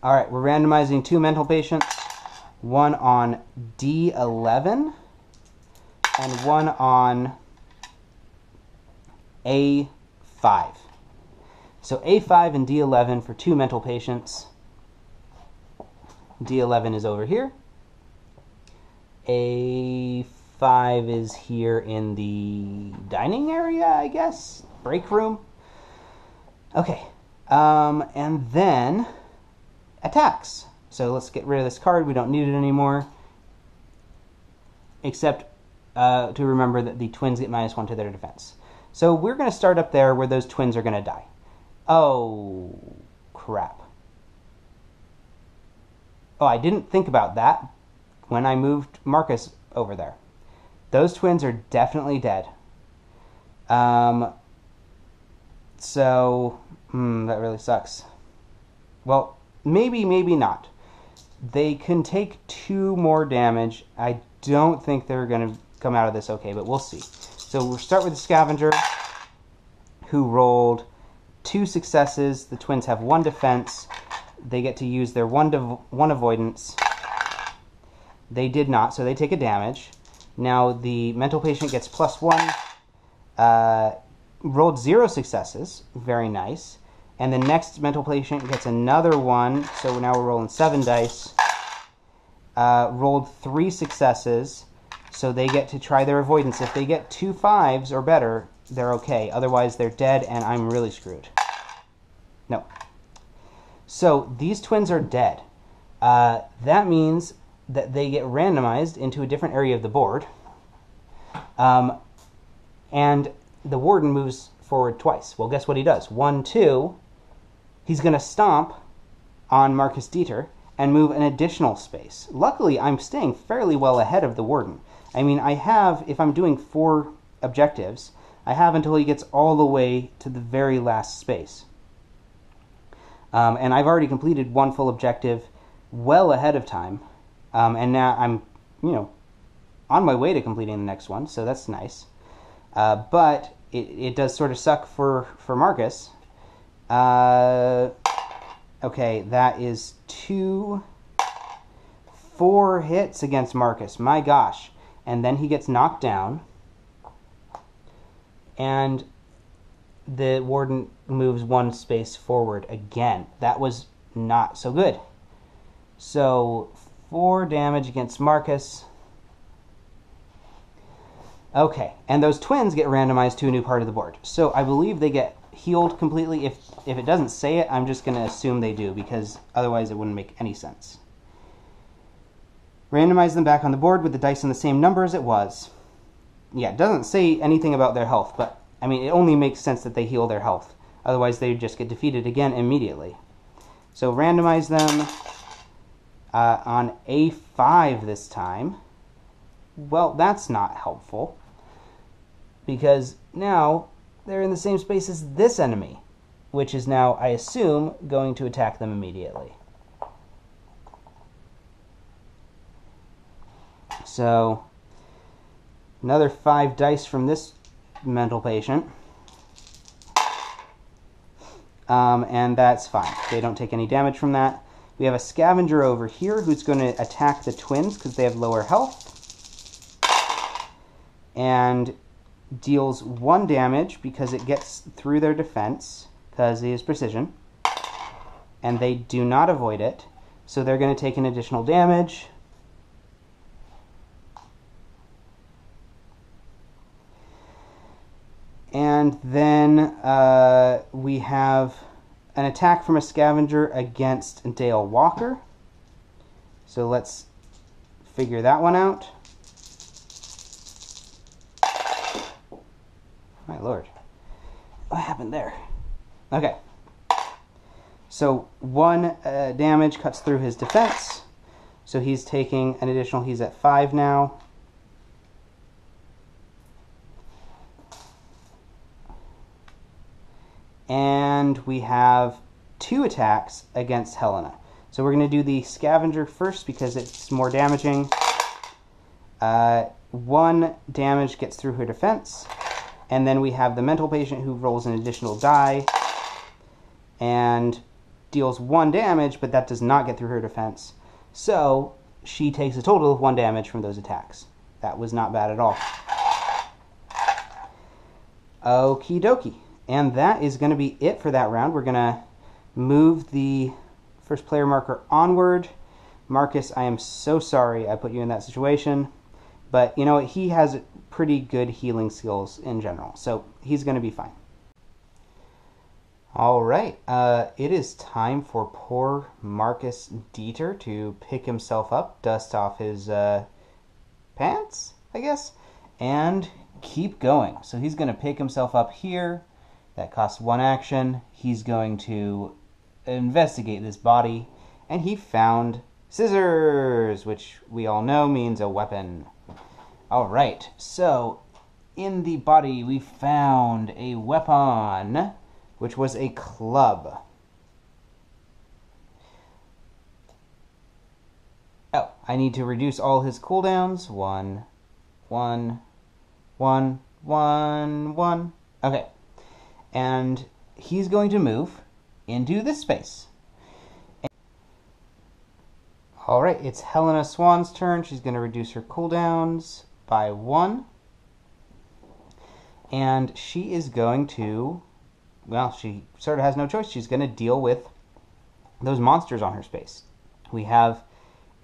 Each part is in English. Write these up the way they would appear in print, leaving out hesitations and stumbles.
All right, we're randomizing 2 mental patients, one on D11 and one on A5. So A5 and D11 for 2 mental patients. D11 is over here. A5 is here in the dining area, I guess? Break room? Okay. And then attacks. So let's get rid of this card. We don't need it anymore. Except to remember that the twins get -1 to their defense. So we're going to start up there where those twins are going to die. Oh, crap. Oh, I didn't think about that when I moved Marcus over there. Those twins are definitely dead. So, that really sucks. Well, maybe not. They can take 2 more damage. I don't think they're going to come out of this okay, but we'll see. So we'll start with the scavenger, who rolled 2 successes. The twins have 1 defense. They get to use their 1 avoidance. They did not, so they take a damage. Now the mental patient gets +1. Rolled 0 successes. Very nice. And the next mental patient gets another 1, so now we're rolling 7 dice. Rolled 3 successes, so they get to try their avoidance. If they get 2 5s or better, they're okay. Otherwise, they're dead, and I'm really screwed. No. So these twins are dead. That means that they get randomized into a different area of the board. And the warden moves forward twice. Well, guess what he does? 1, 2. He's going to stomp on Marcus Dieter and move an additional space. Luckily, I'm staying fairly well ahead of the warden. I mean, I have, if I'm doing 4 objectives, I have until he gets all the way to the very last space. And I've already completed 1 full objective well ahead of time. And now I'm, on my way to completing the next one, so that's nice. But it does sort of suck for Marcus. Okay, that is 4 hits against Marcus. My gosh. And then he gets knocked down. And the warden moves 1 space forward again. That was not so good. So 4 damage against Marcus. Okay, and those twins get randomized to a new part of the board. So I believe they get healed completely. If it doesn't say it, I'm just going to assume they do, because otherwise it wouldn't make any sense. Randomize them back on the board with the dice in the same number as it was. Yeah, it doesn't say anything about their health, but I mean, it only makes sense that they heal their health. Otherwise, they just get defeated again immediately. So randomize them on A5 this time. Well, that's not helpful, because now they're in the same space as this enemy, which is now, I assume, going to attack them immediately. So, another 5 dice from this mental patient. And that's fine. They don't take any damage from that. We have a scavenger over here who's going to attack the twins because they have lower health. And deals 1 damage because it gets through their defense because it is precision. And they do not avoid it. So they're going to take an additional damage. And then we have an attack from a scavenger against Dale Walker. So let's figure that one out. My lord. What happened there? Okay. So 1 damage cuts through his defense. So he's taking an additional, he's at 5 now. And we have 2 attacks against Helena. So we're going to do the scavenger first because it's more damaging. 1 damage gets through her defense. And then we have the mental patient who rolls an additional die and deals 1 damage, but that does not get through her defense. So she takes a total of 1 damage from those attacks. That was not bad at all. Okie dokie. And that is going to be it for that round. We're going to move the first player marker onward. Marcus, I am so sorry I put you in that situation. But, you know, he has pretty good healing skills in general. So he's going to be fine. All right. It is time for poor Marcus Dieter to pick himself up, dust off his pants, I guess, and keep going. So he's going to pick himself up here. That costs 1 action. He's going to investigate this body, and he found scissors, which we all know means a weapon. All right, so in the body we found a weapon, which was a club. Oh, I need to reduce all his cooldowns. 1, 1, 1, 1, 1. Okay. And he's going to move into this space. All right, it's Helena Swan's turn. She's going to reduce her cooldowns by 1. And she is going to, well, she sort of has no choice. She's going to deal with those monsters on her space. We have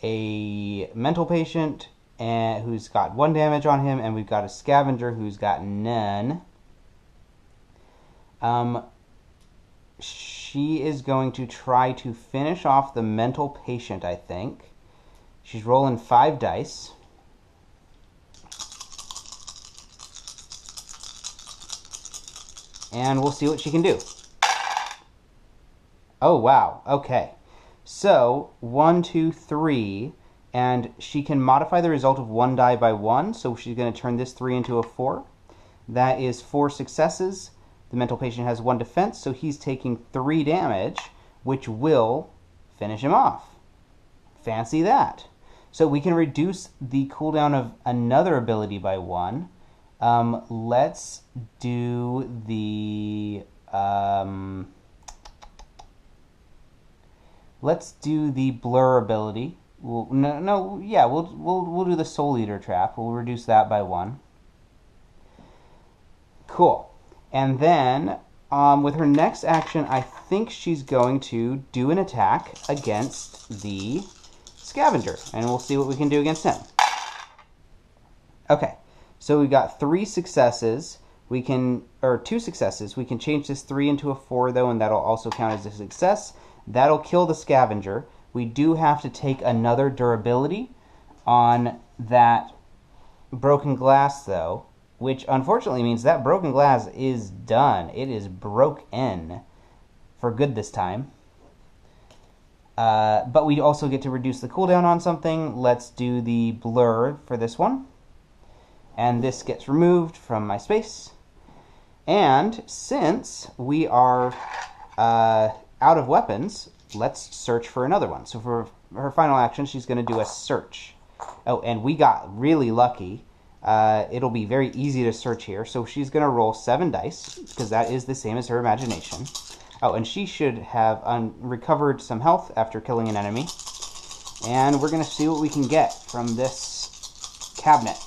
a mental patient who's got 1 damage on him, and we've got a scavenger who's got none. She is going to try to finish off the mental patient, I think. She's rolling 5 dice. And we'll see what she can do. Oh, wow. Okay. So, 1, 2, 3, and she can modify the result of 1 die by 1, so she's going to turn this 3 into a 4. That is 4 successes. The mental patient has 1 defense, so he's taking 3 damage, which will finish him off. Fancy that. So we can reduce the cooldown of another ability by 1. Let's do the blur ability. We'll do the Soul Eater trap. We'll reduce that by 1. Cool. And then, with her next action, I think she's going to do an attack against the scavenger. And we'll see what we can do against him. Okay, so we got 3 successes. We can, or 2 successes. We can change this 3 into a 4, though, and that'll also count as a success. That'll kill the scavenger. We do have to take another durability on that broken glass, though, which unfortunately means that broken glass is done. It is broken for good this time. But we also get to reduce the cooldown on something. Let's do the blur for this one. And this gets removed from my space. And since we are out of weapons, let's search for another one. So for her final action, she's going to do a search. Oh, and we got really lucky. It'll be very easy to search here. So she's going to roll 7 dice, because that is the same as her imagination. Oh, and she should have recovered some health after killing an enemy. And we're going to see what we can get from this cabinet.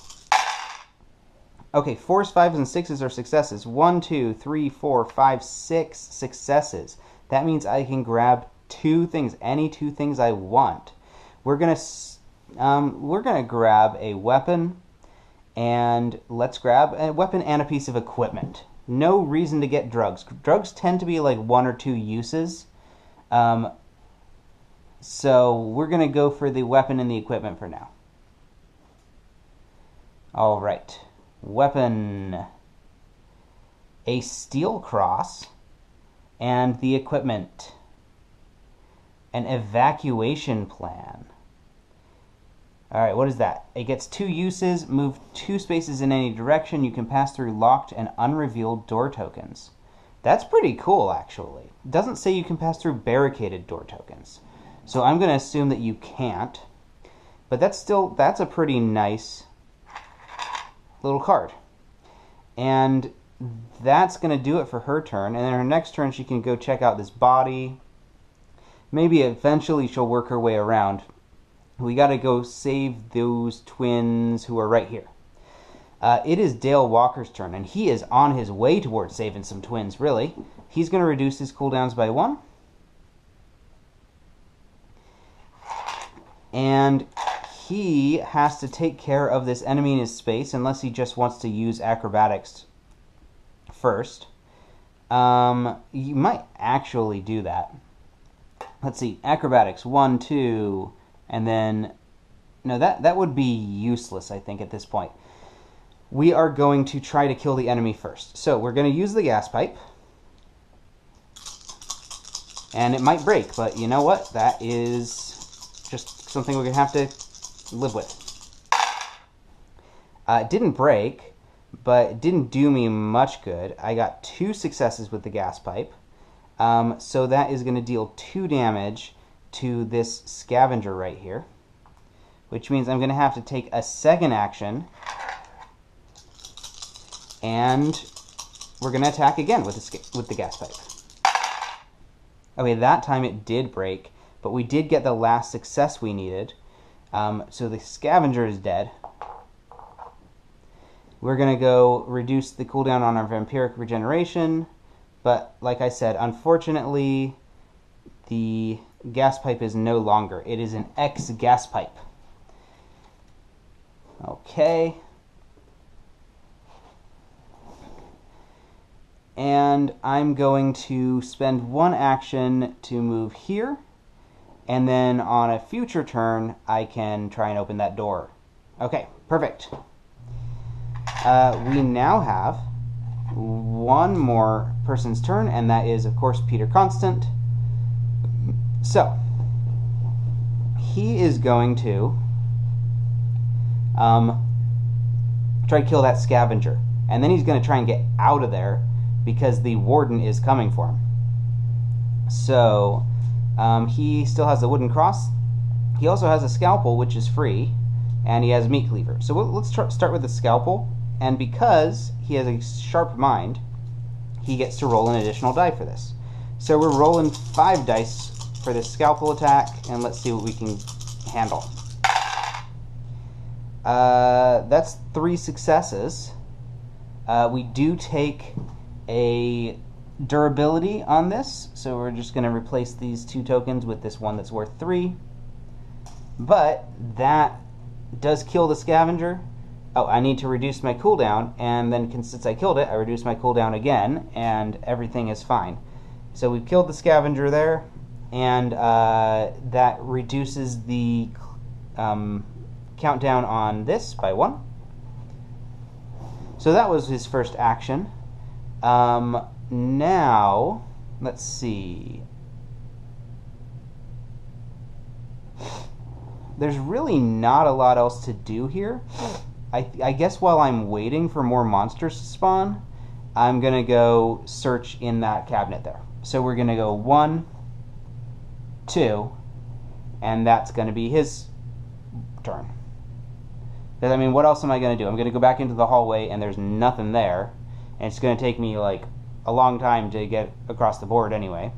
Okay, 4s, 5s, and 6s are successes. 1, 2, 3, 4, 5, 6 successes. That means I can grab 2 things, any 2 things I want. We're gonna grab a weapon, and let's grab a weapon and a piece of equipment. No reason to get drugs. Drugs tend to be like 1 or 2 uses. So we're gonna go for the weapon and the equipment for now. All right. Weapon, a steel cross, and the equipment, an evacuation plan. Alright, what is that? It gets 2 uses, move 2 spaces in any direction. You can pass through locked and unrevealed door tokens. That's pretty cool, actually. It doesn't say you can pass through barricaded door tokens. So I'm going to assume that you can't. But that's a pretty nice little card. And that's going to do it for her turn. And then her next turn, she can go check out this body. Maybe eventually she'll work her way around. We got to go save those twins who are right here. It is Dale Walker's turn, and he is on his way towards saving some twins, really. He's going to reduce his cooldowns by 1. And he has to take care of this enemy in his space, unless he just wants to use acrobatics first. You might actually do that. Let's see, acrobatics, 1, 2, and then... No, that would be useless, I think, at this point. We are going to try to kill the enemy first. So we're going to use the gas pipe. And it might break, but you know what? That is just something we're going to have to live with. It didn't break, but it didn't do me much good. I got 2 successes with the gas pipe. So that is going to deal 2 damage to this scavenger right here. Which means I'm going to have to take a second action. And we're going to attack again with the gas pipe. Okay, that time it did break, but we did get the last success we needed. So the scavenger is dead. We're going to go reduce the cooldown on our vampiric regeneration, but like I said, unfortunately, the gas pipe is no longer. It is an X gas pipe. Okay. And I'm going to spend 1 action to move here, and then on a future turn, I can try and open that door. Okay, perfect. We now have 1 more person's turn, and that is, of course, Peter Constant. So, he is going to try to kill that scavenger, and then he's going to try and get out of there, because the warden is coming for him. So, he still has the wooden cross. He also has a scalpel, which is free, and he has a meat cleaver. So let's start with the scalpel, and because he has a sharp mind, he gets to roll an additional die for this. So we're rolling 5 dice for this scalpel attack, and let's see what we can handle. That's 3 successes. We do take a durability on this, so we're just going to replace these 2 tokens with this one that's worth 3. But that does kill the scavenger. Oh, I need to reduce my cooldown, and then since I killed it, I reduce my cooldown again, and everything is fine. So we've killed the scavenger there, and that reduces the countdown on this by 1. So that was his first action. Now, let's see. There's really not a lot else to do here. I guess while I'm waiting for more monsters to spawn, I'm going to go search in that cabinet there. So we're going to go 1, 2, and that's going to be his turn. Because, I mean, what else am I going to do? I'm going to go back into the hallway, and there's nothing there. And it's going to take me, like, a long time to get across the board anyway.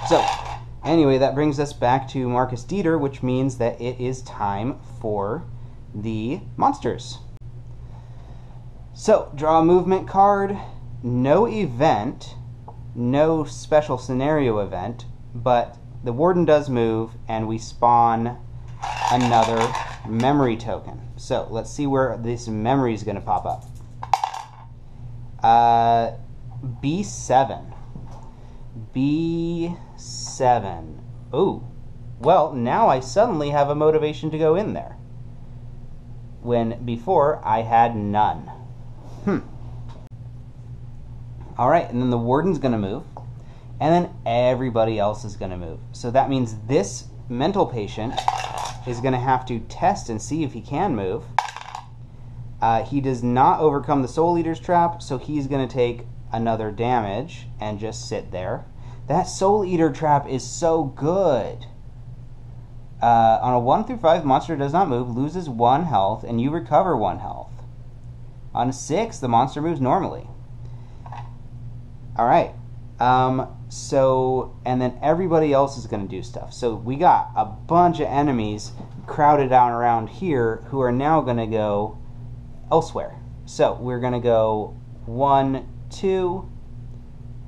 So, anyway, that brings us back to Marcus Dieter, which means that it is time for the monsters. So, draw a movement card. No event. No special scenario event. But the warden does move, and we spawn another memory token. So, let's see where this memory is going to pop up. B7. B7. Ooh. Well, now I suddenly have a motivation to go in there. When before I had none. Alright, and then the warden's going to move. And then everybody else is going to move. So that means this mental patient is going to have to test and see if he can move. He does not overcome the Soul Eater's trap, so he's going to take another damage and just sit there. That Soul Eater trap is so good. On a 1 through 5, monster does not move, loses 1 health, and you recover 1 health. On a 6, the monster moves normally. Alright, And then everybody else is going to do stuff. So we got a bunch of enemies crowded out around here who are now going to go elsewhere. So we're going to go 1, 2.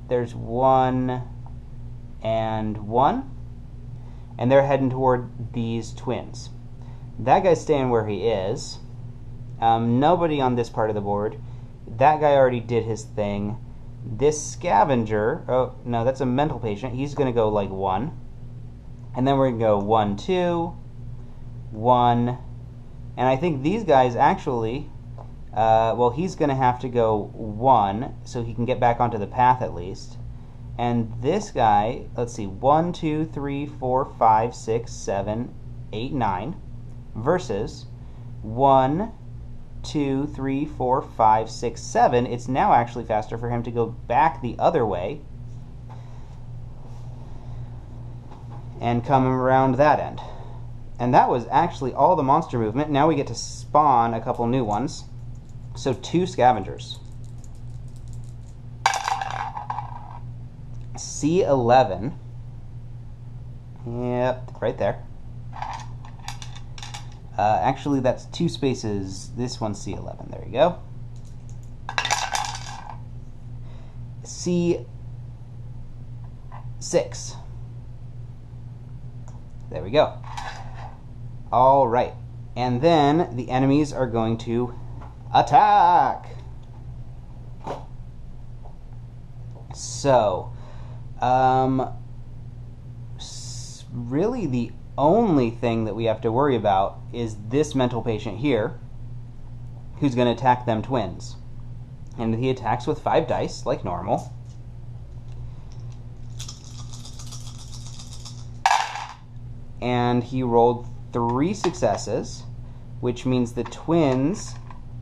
There's 1 and 1. And they're heading toward these twins. That guy's staying where he is. Nobody on this part of the board. That guy already did his thing. This scavenger, oh no, that's a mental patient. He's going to go like 1. And then we're going to go 1, 2, 1. And I think these guys actually, well, he's going to have to go 1 so he can get back onto the path at least. And this guy, let's see, 1, 2, 3, 4, 5, 6, 7, 8, 9 versus 1, 2, 3, 4, 5, 6, 7. It's now actually faster for him to go back the other way and come around that end. And that was actually all the monster movement. Now we get to spawn a couple new ones. So 2 scavengers. C11. Yep, right there. Actually, that's 2 spaces. This one's C11. There you go. C6. There we go. All right. And then the enemies are going to attack. So, really the only thing that we have to worry about is this mental patient here who's going to attack them twins. And he attacks with 5 dice like normal. And he rolled 3 successes, which means the twins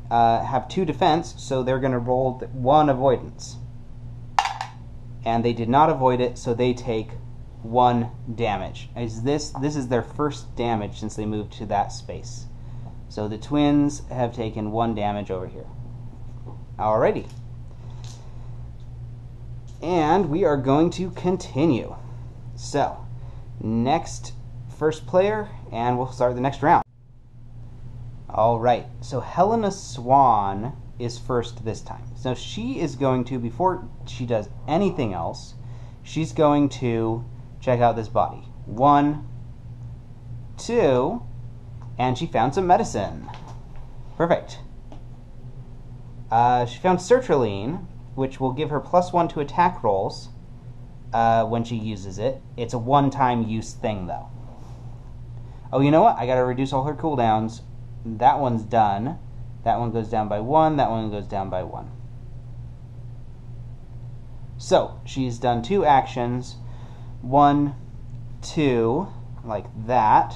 have 2 defense, so they're going to roll 1 avoidance. And they did not avoid it, so they take 1 damage. This is their first damage since they moved to that space. So the twins have taken 1 damage over here. Alrighty. And we are going to continue. So, next first player, and we'll start the next round. Alright, so Helena Swan is first this time. So she is going to, before she does anything else, she's going to check out this body. 1, 2, and she found some medicine. Perfect. She found sertraline, which will give her +1 to attack rolls when she uses it. It's a one-time use thing, though. Oh, you know what? I gotta reduce all her cooldowns. That one's done. That one goes down by 1. That one goes down by 1. So, she's done 2 actions. 1, 2, like that.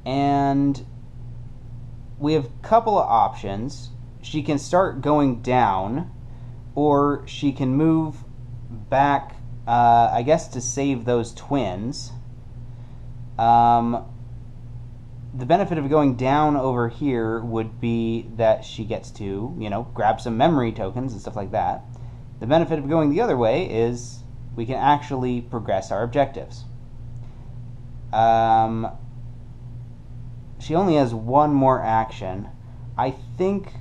And we have a couple of options. She can start going down, or she can move back, I guess, to save those twins. The benefit of going down over here would be that she gets to, grab some memory tokens and stuff like that. The benefit of going the other way is we can actually progress our objectives. She only has 1 more action. I think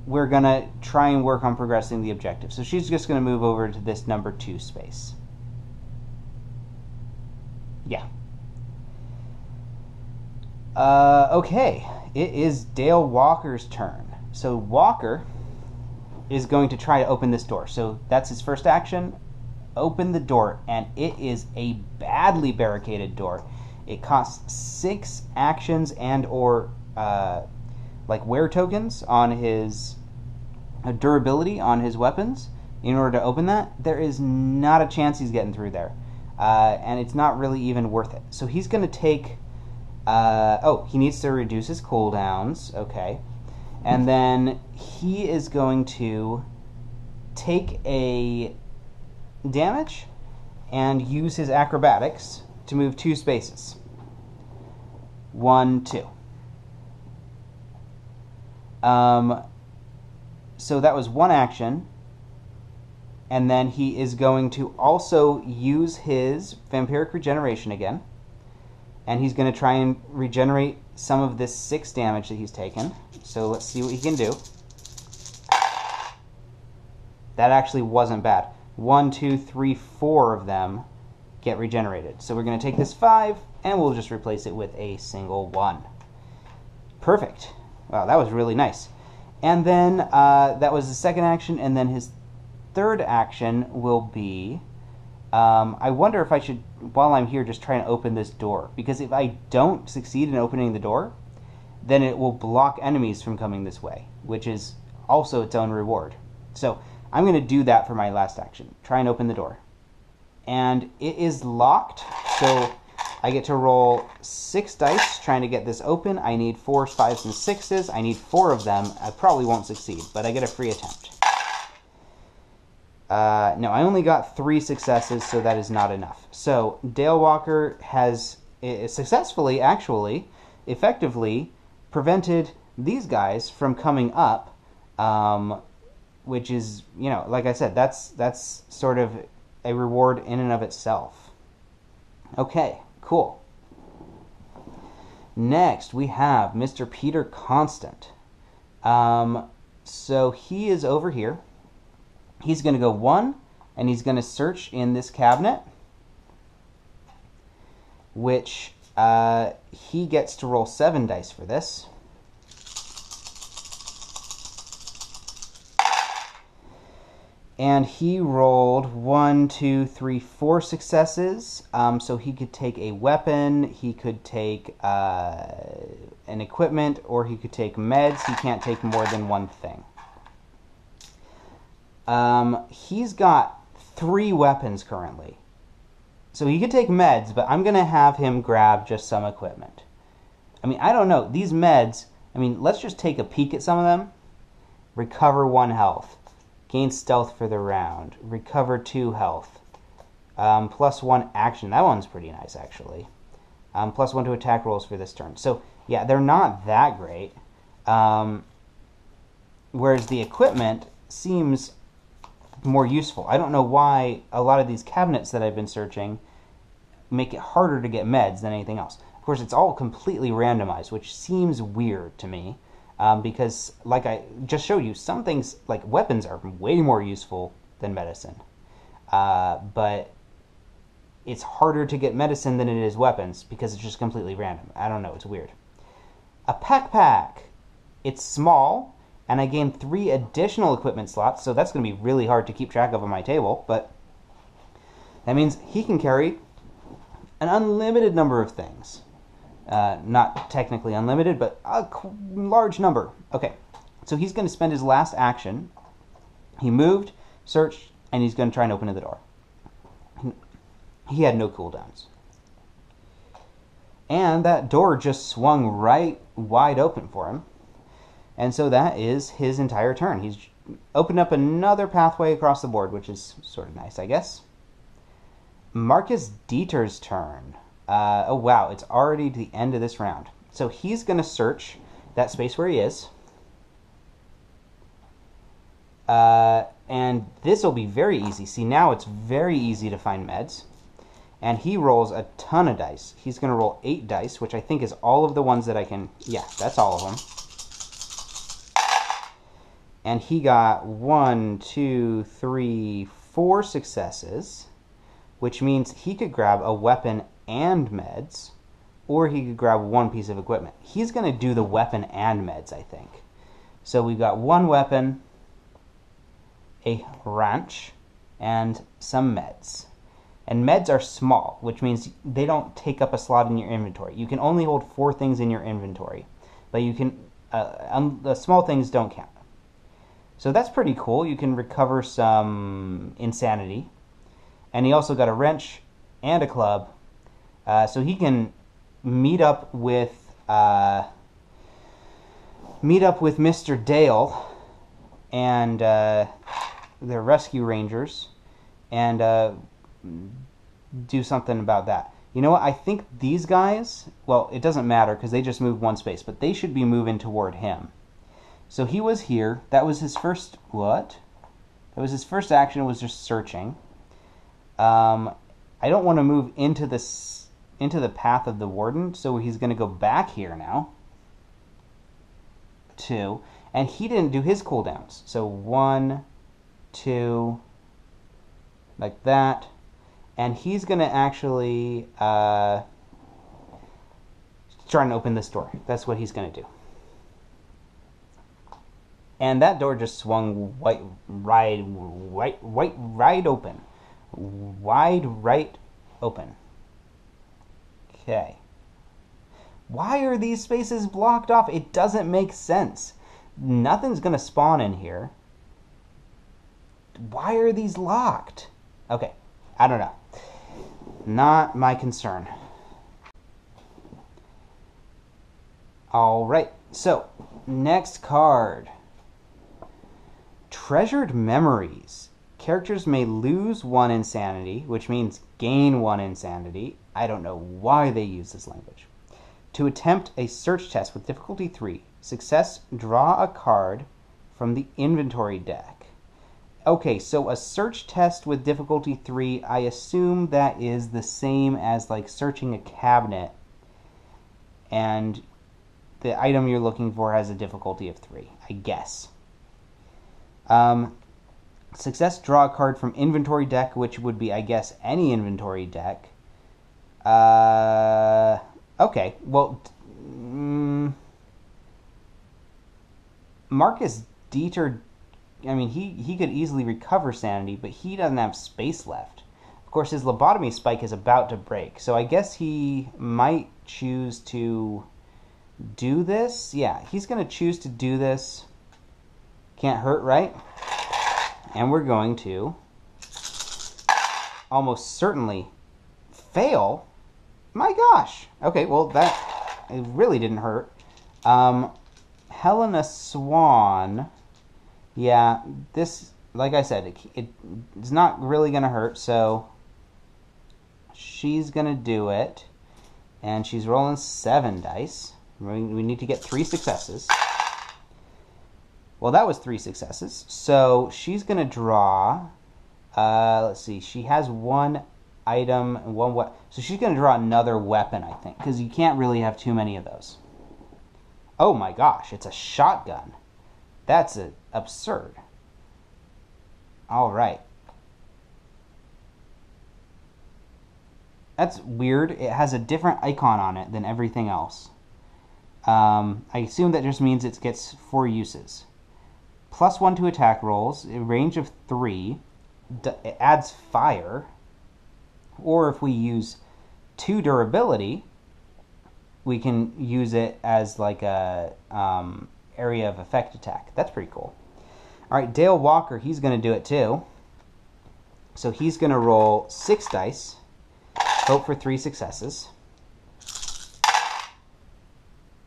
we're going to try and work on progressing the objective. So she's just going to move over to this number 2 space. Yeah. Okay, it is Dale Walker's turn. So Walker is going to try to open this door. So that's his first action. Open the door, and it is a badly barricaded door. It costs 6 actions and or like wear tokens on his durability on his weapons in order to open that. There is not a chance he's getting through there. And it's not really even worth it. So he's going to take... he needs to reduce his cooldowns. Okay. And then he is going to take a damage and use his acrobatics to move 2 spaces. 1, 2. So that was 1 action. And then he is going to also use his vampiric regeneration again. And he's going to try and regenerate some of this 6 damage that he's taken. So let's see what he can do. That actually wasn't bad. 1, 2, 3, 4 of them get regenerated. So we're going to take this 5, and we'll just replace it with a single 1. Perfect. Wow, that was really nice. And then that was the second action, and then his third action will be... I wonder if I should, while I'm here, just try and open this door. Because if I don't succeed in opening the door, then it will block enemies from coming this way, which is also its own reward. So I'm going to do that for my last action. Try and open the door. And it is locked, so I get to roll 6 dice trying to get this open. I need 4s, 5s, and 6s. I need 4 of them. I probably won't succeed, but I get a free attempt. No, I only got 3 successes, so that is not enough. So Dale Walker has successfully, actually, effectively prevented these guys from coming up, which is, you know, like I said, that's sort of a reward in and of itself. Okay, cool. Next, we have Mr. Peter Constant. So he is over here. He's going to go 1, and he's going to search in this cabinet, which he gets to roll 7 dice for this. And he rolled 1, 2, 3, 4 successes. So he could take a weapon, he could take an equipment, or he could take meds. He can't take more than one thing. He's got 3 weapons currently. So he could take meds, but I'm going to have him grab just some equipment. I mean, I don't know. These meds, I mean, let's just take a peek at some of them. Recover 1 health. Gain stealth for the round. Recover 2 health. Plus 1 action. That one's pretty nice, actually. Plus 1 to attack rolls for this turn. So, yeah, they're not that great. Whereas the equipment seems more useful. I don't know why a lot of these cabinets that I've been searching make it harder to get meds than anything else. Of course, it's all completely randomized, which seems weird to me, because, like I just showed you, some things, like weapons, are way more useful than medicine. But it's harder to get medicine than it is weapons, because it's just completely random. I don't know, it's weird. A pack. It's small, and I gain 3 additional equipment slots, so that's going to be really hard to keep track of on my table, but that means he can carry an unlimited number of things. Not technically unlimited, but a large number. Okay, so he's going to spend his last action. He moved, searched, and he's going to try and open the door. He had no cooldowns. And that door just swung right wide open for him. And so that is his entire turn. He's opened up another pathway across the board, which is sort of nice, I guess. Marcus Dieter's turn. Oh, wow, it's already the end of this round. So he's going to search that space where he is. And this will be very easy. See, now it's very easy to find meds. And he rolls a ton of dice. He's going to roll 8 dice, which I think is all of the ones that I can... Yeah, that's all of them. And he got 1, 2, 3, 4 successes, which means he could grab a weapon and meds, or he could grab 1 piece of equipment. He's going to do the weapon and meds, I think. So we've got 1 weapon, a wrench, and some meds. And meds are small, which means they don't take up a slot in your inventory. You can only hold 4 things in your inventory, but you can the small things don't count. So that's pretty cool. You can recover some insanity. And he also got a wrench and a club. So he can meet up with Mr. Dale and the rescue rangers and do something about that. You know what? I think these guys, well, it doesn't matter because they just moved 1 space, but they should be moving toward him. So he was here. That was his first, what? That was his first action, was just searching. I don't want to move into the path of the warden, so he's going to go back here now. 2. And he didn't do his cooldowns. So 1, 2, like that. And he's going to actually try and open this door. That's what he's going to do. And that door just swung wide open. Wide right open. Okay. Why are these spaces blocked off? It doesn't make sense. Nothing's going to spawn in here. Why are these locked? Okay, I don't know. Not my concern. Alright, so, next card. Treasured Memories. Characters may lose 1 insanity, which means gain 1 insanity. I don't know why they use this language. To attempt a search test with difficulty 3, success, draw a card from the inventory deck. Okay, so a search test with difficulty 3, I assume that is the same as like searching a cabinet, and the item you're looking for has a difficulty of 3, I guess. Success, draw a card from inventory deck, which would be, I guess, any inventory deck. Okay, well, Marcus Dieter, I mean, he could easily recover sanity, but he doesn't have space left. Of course, his lobotomy spike is about to break, so I guess he might choose to do this. Yeah, he's going to choose to do this. Can't hurt, right? And we're going to almost certainly fail. My gosh. Okay, well, it really didn't hurt. Helena Swan. Yeah, this, like I said, it's not really going to hurt, so she's going to do it. And she's rolling 7 dice. We need to get 3 successes. Well, that was 3 successes. So she's going to draw, let's see, she has 1 item and 1 weapon. So she's going to draw another weapon, I think, because you can't really have too many of those. Oh my gosh, it's a shotgun. That's absurd. All right. That's weird. It has a different icon on it than everything else. I assume that just means it gets 4 uses. +1 to attack rolls, a range of 3. It adds fire. Or if we use 2 durability, we can use it as like a area of effect attack. That's pretty cool. All right, Dale Walker, he's going to do it too. So he's going to roll 6 dice, hope for 3 successes.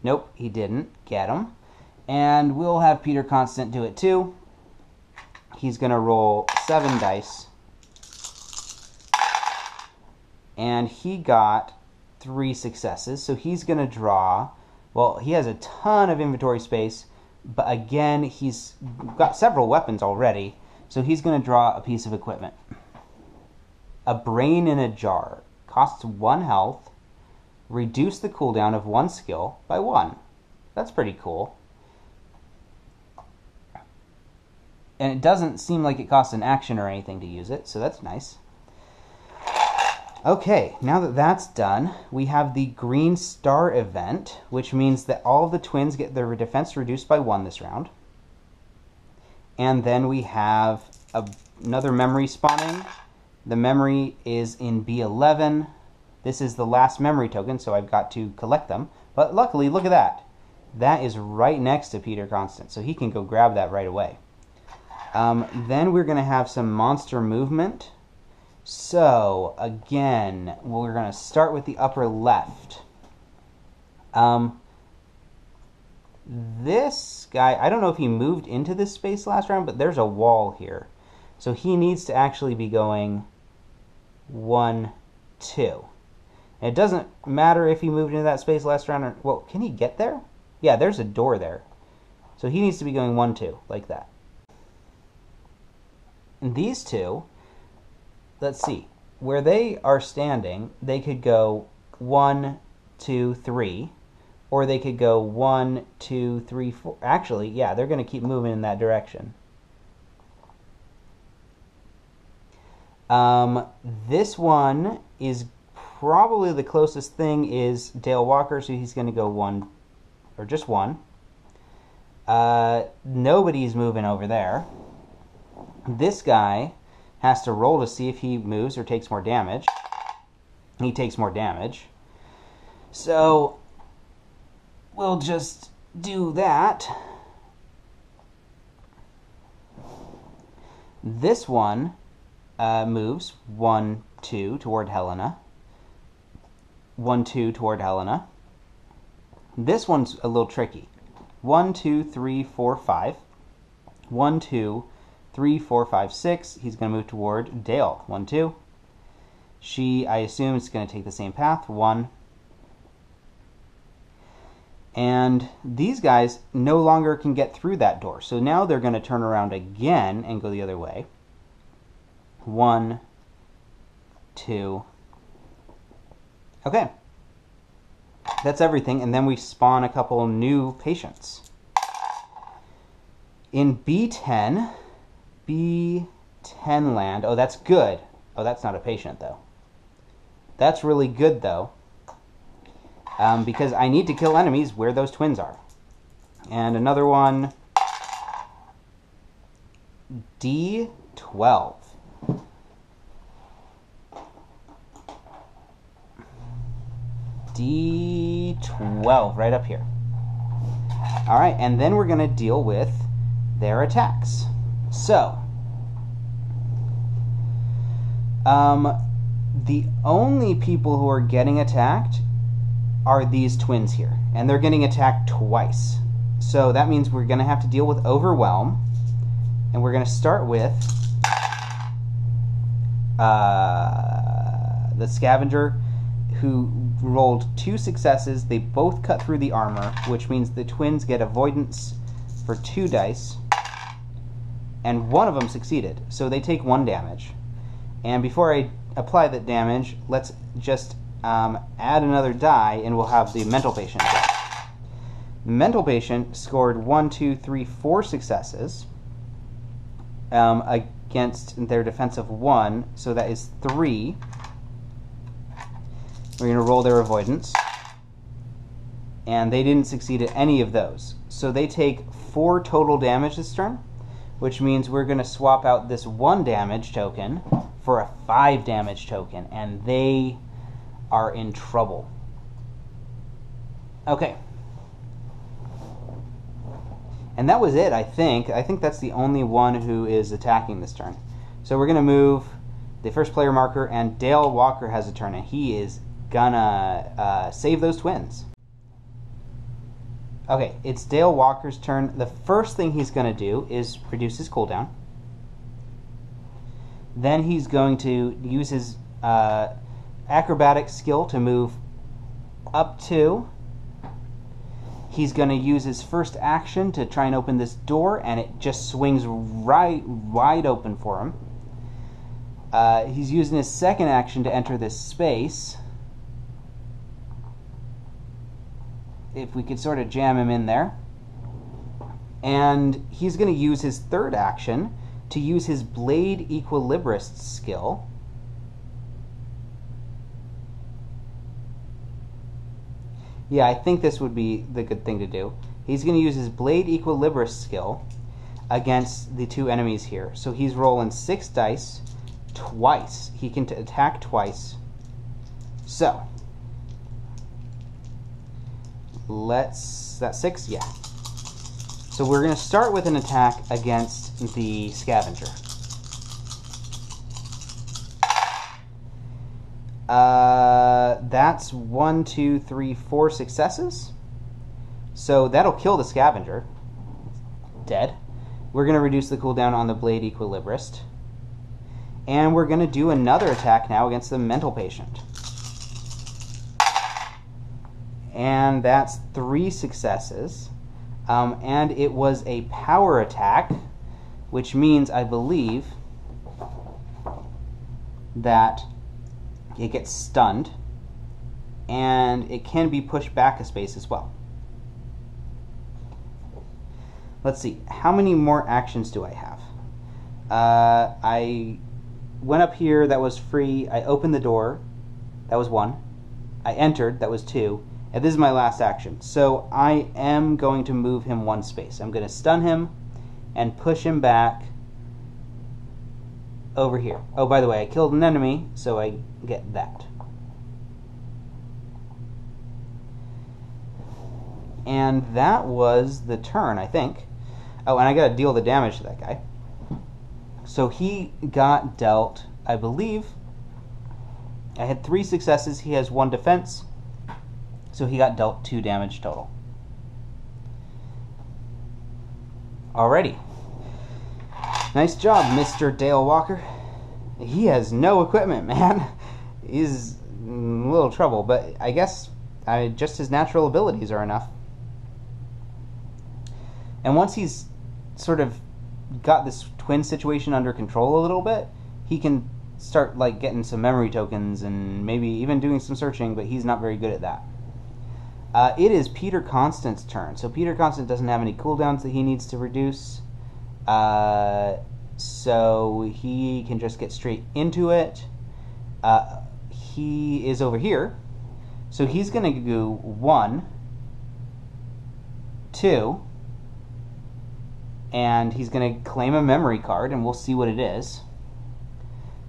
Nope, he didn't get them. And we'll have Peter Constant do it too. He's going to roll 7 dice. And he got 3 successes. So he's going to draw. Well, he has a ton of inventory space. But again, he's got several weapons already. So he's going to draw a piece of equipment. A brain in a jar. Costs 1 health. Reduce the cooldown of 1 skill by 1. That's pretty cool. And it doesn't seem like it costs an action or anything to use it, so that's nice. Okay, now that that's done, we have the Green Star event, which means that all of the twins get their defense reduced by 1 this round. And then we have another memory spawning. The memory is in B11. This is the last memory token, so I've got to collect them. But luckily, look at that. That is right next to Peter Constant, so he can go grab that right away. Then we're going to have some monster movement. So, again, we're going to start with the upper left. This guy, I don't know if he moved into this space last round, but there's a wall here. So he needs to actually be going 1, 2. And it doesn't matter if he moved into that space last round or... Well, can he get there? Yeah, there's a door there. So he needs to be going 1, 2, like that. And these two, let's see, where they are standing, they could go 1, 2, 3, or they could go 1, 2, 3, 4. Actually, yeah, they're going to keep moving in that direction. This one is probably the closest thing is Dale Walker, so he's going to go 1, or just 1. Nobody's moving over there. This guy has to roll to see if he moves or takes more damage. He takes more damage. So we'll just do that. This one moves 1, 2 toward Helena. 1, 2 toward Helena. This one's a little tricky. 1, 2, 3, 4, 5. 1, 2, 3, 4, 5, 6. He's going to move toward Dale. 1, 2. She, I assume, is going to take the same path. 1. And these guys no longer can get through that door. So now they're going to turn around again and go the other way. 1, 2. Okay. That's everything. And then we spawn a couple new patients. In B10 land. Oh, that's good. Oh, that's not a patient, though. That's really good, though. Because I need to kill enemies where those twins are. And another one. D12. D12, right up here. Alright, and then we're going to deal with their attacks. So, the only people who are getting attacked are these twins here. And they're getting attacked twice. So that means we're going to have to deal with Overwhelm. And we're going to start with the Scavenger, who rolled 2 successes. They both cut through the armor, which means the twins get avoidance for 2 dice. And one of them succeeded, so they take 1 damage. And before I apply that damage, let's just add another die, and we'll have the Mental Patient. The Mental Patient scored 1, 2, 3, 4 successes against their defense of 1, so that is 3. We're going to roll their avoidance. And they didn't succeed at any of those. So they take 4 total damage this turn, which means we're going to swap out this 1 damage token for a 5 damage token, and they are in trouble. Okay. And that was it, I think. I think that's the only one who is attacking this turn. So we're going to move the first player marker, and Dale Walker has a turn, and he is gonna save those twins. Okay, it's Dale Walker's turn. The first thing he's gonna do is reduce his cooldown. Then he's going to use his acrobatic skill to move up 2. He's going to use his first action to try and open this door, and it just swings right wide open for him. He's using his second action to enter this space. If we could sort of jam him in there. And he's going to use his third action to use his Blade Equilibrist skill. Yeah, I think this would be the good thing to do. He's going to use his Blade Equilibrist skill against the 2 enemies here. So he's rolling 6 dice twice. He can attack twice. So, that's 6? Yeah. So we're going to start with an attack against the Scavenger. That's 1, 2, 3, 4 successes. So that'll kill the Scavenger. Dead. We're going to reduce the cooldown on the Blade Equilibrist. And we're going to do another attack now against the Mental Patient. And that's 3 successes. And it was a power attack, which means, I believe, that it gets stunned, and it can be pushed back a space as well. Let's see, how many more actions do I have? I went up here, that was free. I opened the door, that was 1. I entered, that was 2. And this is my last action. So I am going to move him 1 space. I'm going to stun him and push him back over here. Oh, by the way, I killed an enemy, so I get that. And that was the turn, I think. Oh, and I got to deal the damage to that guy. So he got dealt, I believe, I had 3 successes. He has 1 defense. So he got dealt 2 damage total. Alrighty. Nice job, Mr. Dale Walker. He has no equipment, man. He's in a little trouble, but I guess just his natural abilities are enough. And once he's sort of got this twin situation under control a little bit, he can start like getting some memory tokens and maybe even doing some searching, but he's not very good at that. It is Peter Constant's turn. So Peter Constant doesn't have any cooldowns that he needs to reduce. So he can just get straight into it. He is over here. So he's going to do 1, 2, and he's going to claim a memory card, and we'll see what it is.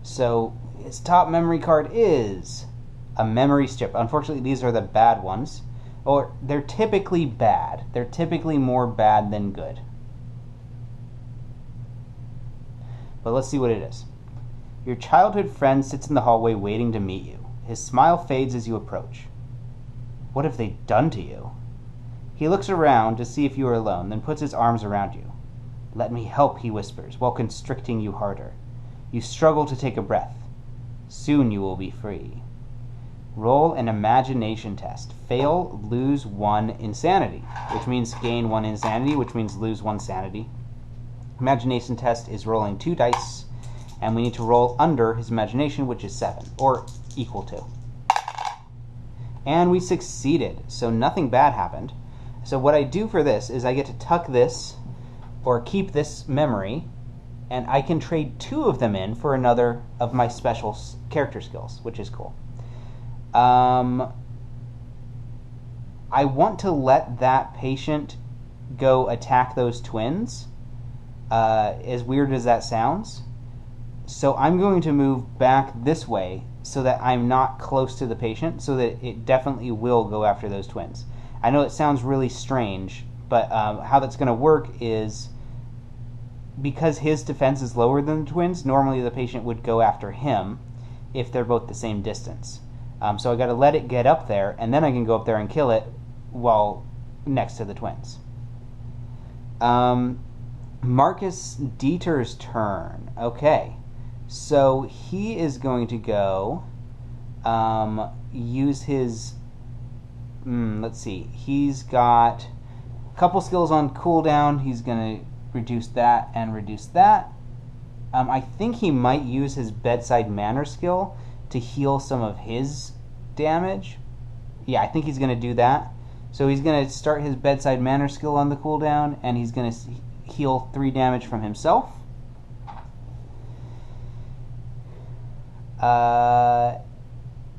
So his top memory card is a memory strip. Unfortunately, these are the bad ones. Or they're typically bad. They're typically more bad than good. But let's see what it is. Your childhood friend sits in the hallway waiting to meet you. His smile fades as you approach. What have they done to you? He looks around to see if you are alone, then puts his arms around you. Let me help, he whispers, while constricting you harder. You struggle to take a breath. Soon you will be free. Roll an imagination test. Fail, lose 1 insanity, which means gain 1 insanity, which means lose 1 sanity. Imagination test is rolling 2 dice, and we need to roll under his imagination, which is 7, or equal to. And we succeeded, so nothing bad happened. So what I do for this is I get to tuck this, or keep this memory, and I can trade 2 of them in for another of my special character skills, which is cool. I want to let that patient go attack those twins, as weird as that sounds. So I'm going to move back this way so that I'm not close to the patient, so that it definitely will go after those twins. I know it sounds really strange, but how that's going to work is, because his defense is lower than the twins, normally the patient would go after him if they're both the same distance. So I got to let it get up there, and then I can go up there and kill it while next to the twins. Marcus Dieter's turn. Okay, so he is going to go use his... let's see. He's got a couple skills on cooldown. He's going to reduce that and reduce that. I think he might use his bedside manner skill to heal some of his damage. Yeah, I think he's going to do that. So he's going to start his bedside manner skill on the cooldown, and he's going to heal 3 damage from himself.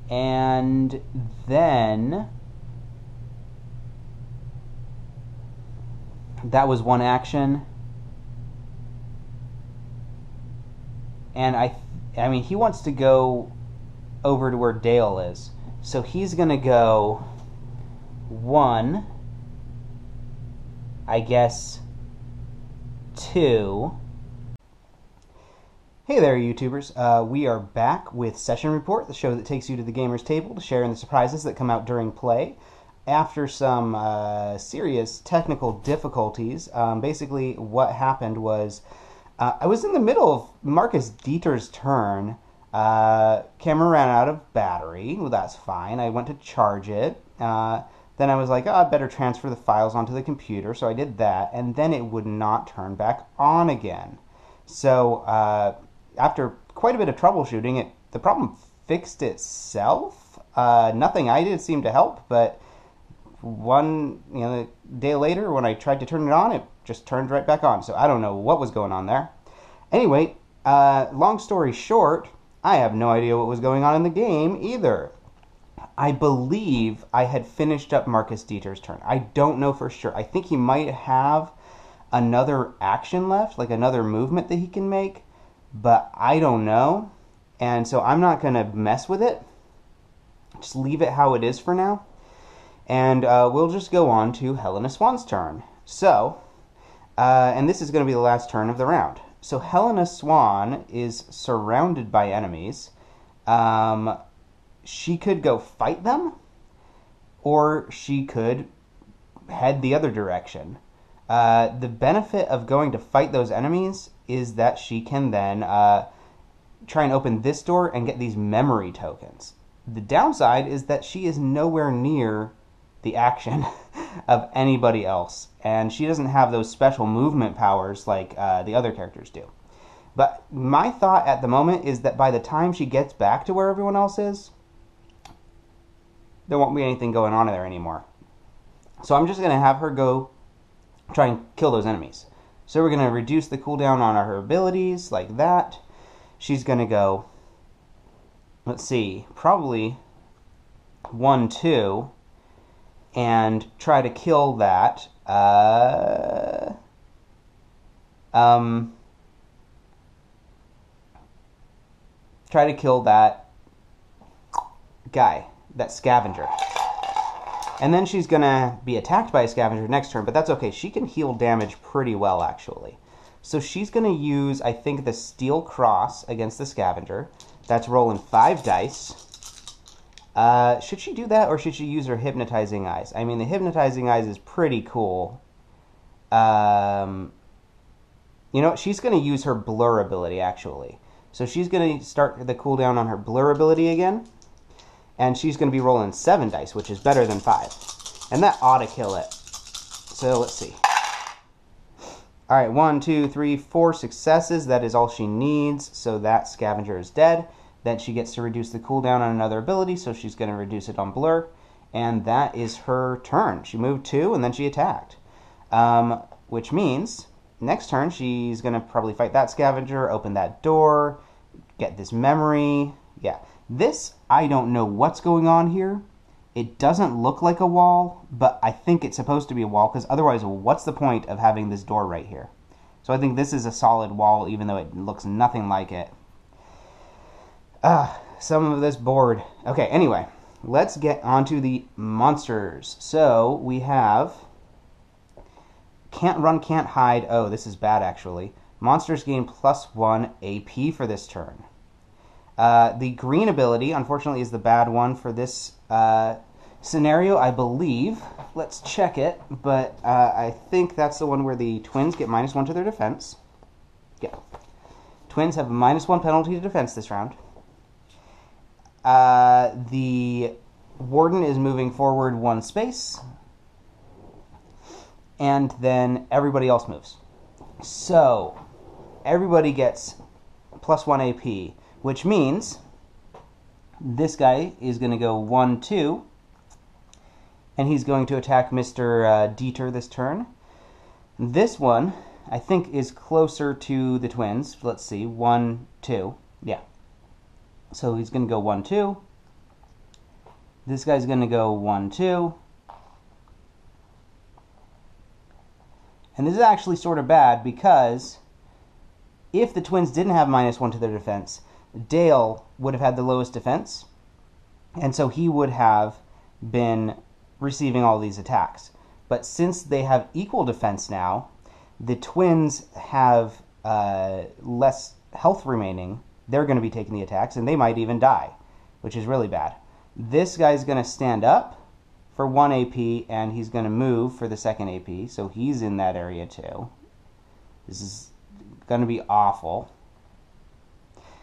And then that was 1 action. And I mean, he wants to go over to where Dale is. So he's going to go 1, I guess 2. Hey there, YouTubers. We are back with Session Report, the show that takes you to the gamer's table to share in the surprises that come out during play. After some serious technical difficulties, basically what happened was I was in the middle of Marcus Dieter's turn. Camera ran out of battery. Well, that's fine. I went to charge it. Then I was like, oh, I better transfer the files onto the computer. So I did that, and then it would not turn back on again. So after quite a bit of troubleshooting, it the problem fixed itself. Nothing I did seemed to help, but a day later when I tried to turn it on, it just turned right back on. So I don't know what was going on there. Anyway, long story short, I have no idea what was going on in the game either. I believe I had finished up Marcus Dieter's turn. I don't know for sure. I think he might have another action left, like another movement that he can make, but I don't know. And so I'm not going to mess with it. Just leave it how it is for now. And we'll just go on to Helena Swan's turn. So, and this is going to be the last turn of the round. So Helena Swan is surrounded by enemies. She could go fight them, or she could head the other direction. The benefit of going to fight those enemies is that she can then try and open this door and get these memory tokens. The downside is that she is nowhere near the action of anybody else, and she doesn't have those special movement powers like the other characters do. But my thought at the moment is that by the time she gets back to where everyone else is, there won't be anything going on in there anymore. So I'm just going to have her go try and kill those enemies. So we're going to reduce the cooldown on her abilities like that. She's going to go, let's see, probably 1-2 and try to kill that. Try to kill that guy, that scavenger. And then she's going to be attacked by a scavenger next turn, but that's okay. She can heal damage pretty well, actually. So she's going to use, I think, the Steel Cross against the scavenger. That's rolling 5 dice. Should she do that, or should she use her Hypnotizing Eyes? I mean, the Hypnotizing Eyes is pretty cool. You know what? She's going to use her Blur ability, actually. So she's going to start the cooldown on her Blur ability again. And she's going to be rolling 7 dice, which is better than 5. And that ought to kill it. So let's see. Alright, 1, 2, 3, 4 successes. That is all she needs. So that scavenger is dead. Then she gets to reduce the cooldown on another ability, so she's going to reduce it on Blur. And that is her turn. She moved 2, and then she attacked. Which means, next turn, she's going to probably fight that scavenger, open that door, get this memory. Yeah. This, I don't know what's going on here. It doesn't look like a wall, but I think it's supposed to be a wall, because otherwise, what's the point of having this door right here? So I think this is a solid wall, even though it looks nothing like it. Some of this board. Okay, anyway, let's get onto the monsters. So we have Can't Run, Can't Hide. Oh, this is bad, actually. Monsters gain +1 AP for this turn. The green ability, unfortunately, is the bad one for this scenario, I believe. Let's check it, but I think that's the one where the twins get -1 to their defense. Yeah. Twins have a -1 penalty to defense this round. The warden is moving forward 1 space, and then everybody else moves. So, everybody gets +1 AP. Which means this guy is going to go 1-2, and he's going to attack Mr. Dieter this turn. This one, I think, is closer to the twins. Let's see, 1-2. Yeah. So he's going to go 1-2. This guy's going to go 1-2. And this is actually sort of bad, because if the twins didn't have -1 to their defense, Dale would have had the lowest defense, and so he would have been receiving all these attacks. But since they have equal defense now, the twins have less health remaining. They're going to be taking the attacks, and they might even die, which is really bad. This guy's going to stand up for 1 AP, and he's going to move for the 2nd AP, so he's in that area too. This is going to be awful.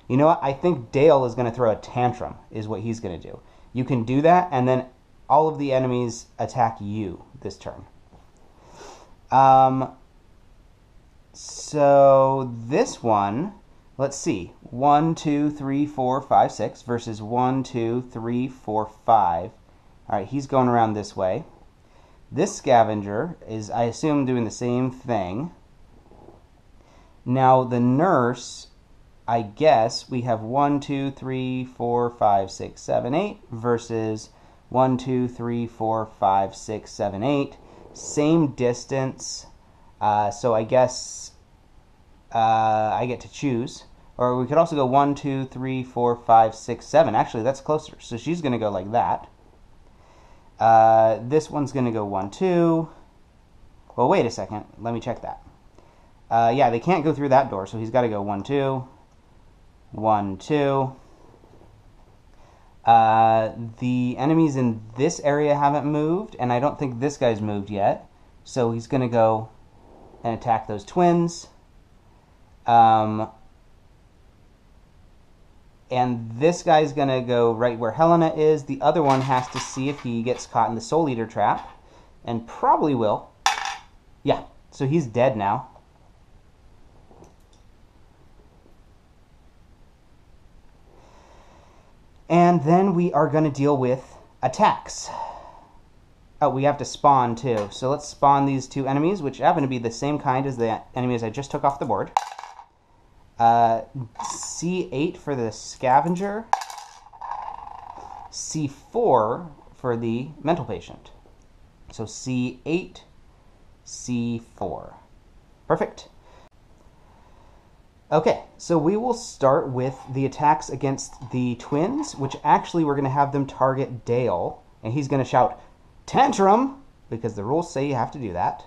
You know what? I think Dale is going to throw a tantrum, is what he's going to do. You can do that, and then all of the enemies attack you this turn. So this one, Let's see. 1, 2, 3, 4, 5, 6 versus 1, 2, 3, 4, 5. All right, he's going around this way. This scavenger is, I assume, doing the same thing. Now, the nurse, I guess, we have 1, 2, 3, 4, 5, 6, 7, 8 versus 1, 2, 3, 4, 5, 6, 7, 8. Same distance, so I guess I get to choose. Or we could also go 1, 2, 3, 4, 5, 6, 7. Actually, that's closer. So she's going to go like that. This one's going to go 1, 2. Well, wait a second. Let me check that. Yeah, they can't go through that door, so he's got to go 1, 2. 1, 2. The enemies in this area haven't moved, and I don't think this guy's moved yet. So he's going to go and attack those twins. And this guy's going to go right where Helena is. The other one has to see if he gets caught in the Soul Eater trap. And probably will. Yeah, so he's dead now. And then we are going to deal with attacks. Oh, we have to spawn too. So let's spawn these two enemies, which happen to be the same kind as the enemies I just took off the board. C8 for the scavenger. C4 for the mental patient. So C8, C4. Perfect. Okay, so we will start with the attacks against the twins, which actually we're going to have them target Dale, and he's going to shout, "Tantrum!" because the rules say you have to do that.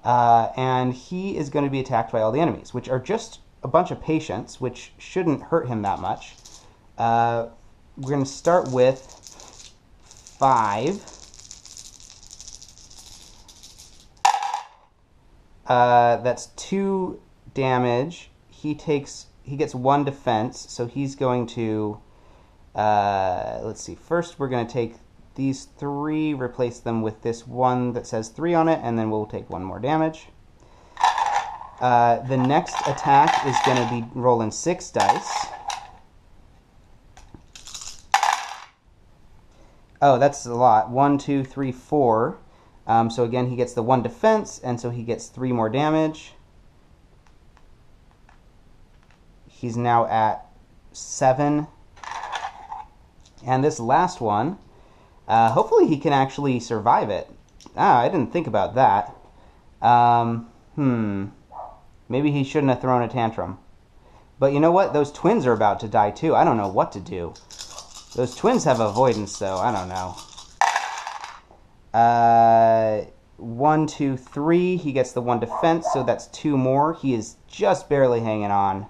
And he is going to be attacked by all the enemies, which are just a bunch of patients, which shouldn't hurt him that much. We're going to start with 5. That's 2 damage. He gets 1 defense, so he's going to, let's see, first we're going to take these 3, replace them with this 1 that says 3 on it, and then we'll take 1 more damage. The next attack is going to be rolling 6 dice. Oh, that's a lot. 1, 2, 3, 4. So again, he gets the 1 defense, and so he gets 3 more damage. He's now at 7. And this last one, hopefully he can actually survive it. I didn't think about that. Maybe he shouldn't have thrown a tantrum. But you know what? Those twins are about to die too. I don't know what to do. Those twins have avoidance, though. I don't know. 1, 2, 3. He gets the 1 defense, so that's 2 more. He is just barely hanging on.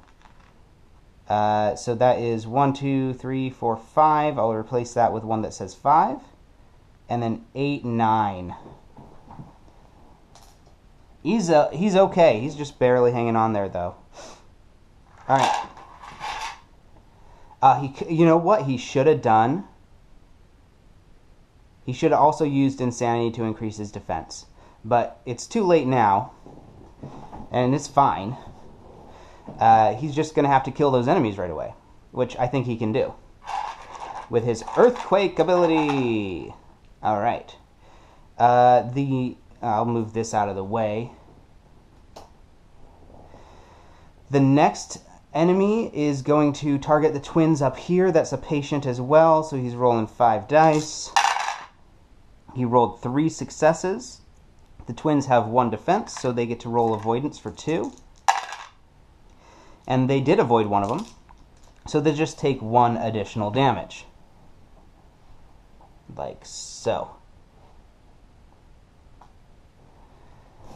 So that is 1, 2, 3, 4, 5. I'll replace that with 1 that says 5. And then 8, 9. He's okay. He's just barely hanging on there, though. All right. You know what he should have done? He should have also used Insanity to increase his defense. But it's too late now. And it's fine. He's just going to have to kill those enemies right away. Which I think he can do. With his Earthquake ability. Alright. I'll move this out of the way. The next enemy is going to target the twins up here. That's a patient as well, so he's rolling 5 dice. He rolled 3 successes. The twins have 1 defense, so they get to roll avoidance for 2. And they did avoid one of them, so they just take 1 additional damage. Like so.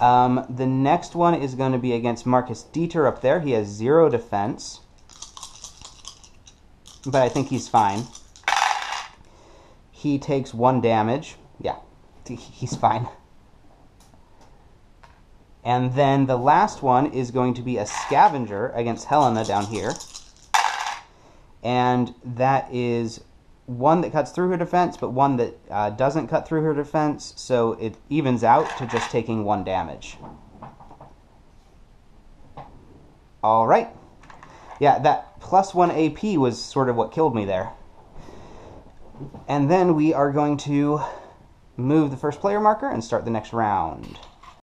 The next one is going to be against Marcus Dieter up there. He has 0 defense. But I think he's fine. He takes 1 damage. Yeah, he's fine. And then the last one is going to be a scavenger against Helena down here. And that is 1 that cuts through her defense, but 1 that doesn't cut through her defense, so it evens out to just taking 1 damage. Alright. Yeah, that +1 AP was sort of what killed me there. And then we are going to move the first player marker and start the next round.